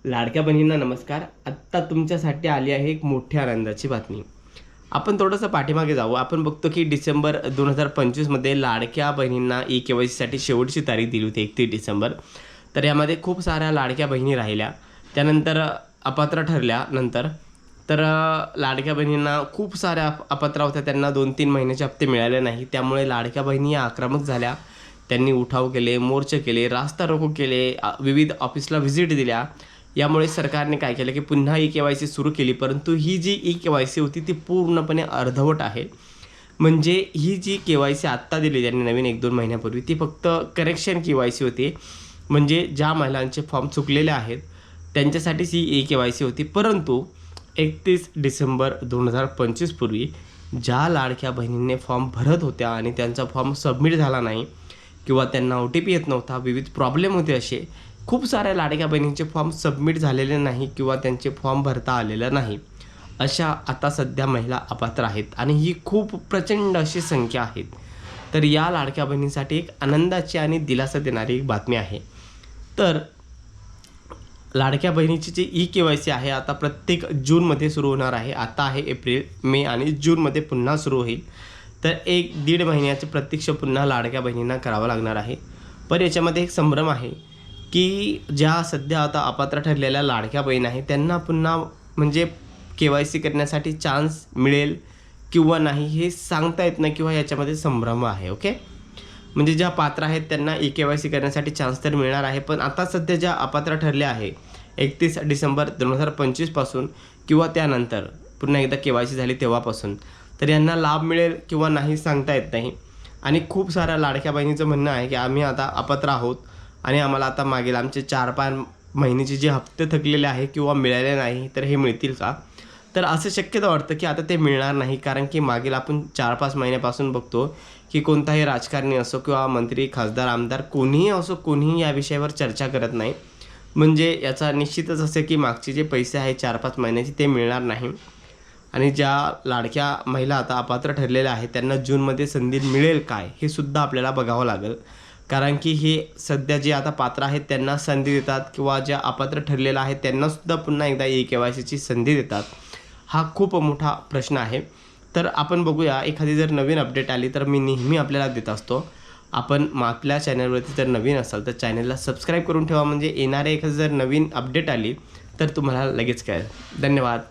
लाडक्या बहिणींना नमस्कार. आत्ता तुमच्यासाठी आली आहे एक मोठी आनंदाची बातमी. आपण थोडंसं पाठीमागे जाऊ. आपण बघतो की डिसेंबर 2025मध्ये लाडक्या बहिणींना KYCसाठी शेवटची तारीख दिली होती 31 डिसेंबर. तर यामध्ये खूप साऱ्या लाडक्या बहिणी राहिल्या. त्यानंतर अपात्र ठरल्यानंतर लाडक्या बहिणींना खूप साऱ्या अपात्र होत्या, त्यांना 2-3 महिन्याचे हप्ते मिळाले नाही. त्यामुळे लाडक्या बहिणी या आक्रमक झाल्या. त्यांनी उठाव केले, मोर्चे केले, रास्ता रोको केले, विविध ऑफिसला व्हिजिट दिल्या. यामुळे सरकारने काय केलं की पुन्हा KYC सुरू केली, परंतु ही जी KYC होती ती पूर्णपणे अर्धवट आहे. म्हणजे ही जी KYC आत्ता दिली त्यांनी नवीन 1-2 महिन्यापूर्वी, ती फक्त करेक्शन KYC होती. म्हणजे ज्या महिलांचे फॉर्म चुकलेले आहेत त्यांच्यासाठीच ही KYC होती. परंतु 31 डिसेंबर 2025 पूर्वी ज्या लाडक्या बहिणींनी फॉर्म भरत होत्या आणि त्यांचा फॉर्म सबमिट झाला नाही किंवा त्यांना OTP येत नव्हता, विविध प्रॉब्लेम होते, असे खूप साऱ्या लाडक्या बहिणींचे फॉर्म सबमिट झालेले नाही किंवा त्यांचे फॉर्म भरता आलेलं नाही, अशा आता सध्या महिला अपात्र आहेत आणि ही खूप प्रचंड अशी संख्या आहेत. तर या लाडक्या बहिणींसाठी एक आनंदाची आणि दिलासा देणारी एक बातमी आहे. तर लाडक्या बहिणीची जी KYC आहे आता प्रत्येक जूनमध्ये सुरू होणार आहे. आता आहे एप्रिल, मे आणि जूनमध्ये पुन्हा सुरू होईल. तर 1-1.5 महिन्याची प्रतीक्षा पुन्हा लाडक्या बहिणींना करावं लागणार आहे. पण याच्यामध्ये एक संभ्रम आहे की ज्या सध्या आता अपात्र ठरलेल्या लाडक्या बहीण आहेत त्यांना पुन्हा म्हणजे KYC करण्यासाठी चान्स मिळेल किंवा नाही हे सांगता येत नाही किंवा याच्यामध्ये संभ्रम आहे. ओके, म्हणजे ज्या पात्र आहेत त्यांना KYC करण्यासाठी चान्स तर मिळणार आहे, पण आता सध्या ज्या अपात्र ठरल्या आहे 31 डिसेंबर 2025 पासून किंवा त्यानंतर पुन्हा एकदा KYC झाली तेव्हापासून, तर यांना लाभ मिळेल किंवा नाही सांगता येत नाही. आणि खूप साऱ्या लाडक्या बहिणीचं म्हणणं आहे की आम्ही आता अपात्र आहोत आणि आम्हाला आता मागील आमचे 4-5 महिन्याचे जे हप्ते थकलेले आहे किंवा मिळाले नाही तर हे मिळतील का. तर असं शक्यता वाटतं की आता ते मिळणार नाही, कारण की मागील आपण 4-5 महिन्यापासून बघतो की कोणताही राजकारणी असो किंवा मंत्री, खासदार, आमदार कोणीही असो, कोणीही या विषयावर चर्चा करत नाही. म्हणजे याचा निश्चितच असे की मागचे जे पैसे आहेत 4-5 महिन्याचे ते मिळणार नाही. आणि ज्या लाडक्या महिला आता अपात्र ठरलेल्या आहेत त्यांना जूनमध्ये संधी मिळेल काय हे सुद्धा आपल्याला बघावं लागेल, कारण की हे सध्या जे आता पात्र आहेत त्यांना संधी देतात किंवा ज्या अपात्र ठरलेल्या आहेत त्यांनासुद्धा पुन्हा एकदा KYCची संधी देतात. हा खूप मोठा प्रश्न आहे. तर आपण बघूया, एखादी जर नवीन अपडेट आली तर मी नेहमी आपल्याला देत असतो. आपण आपल्या चॅनलवरती जर नवीन असाल तर चॅनलला सबस्क्राईब करून ठेवा, म्हणजे येणारे एखादी जर नवीन अपडेट आली तर तुम्हाला लगेच कळेल. धन्यवाद.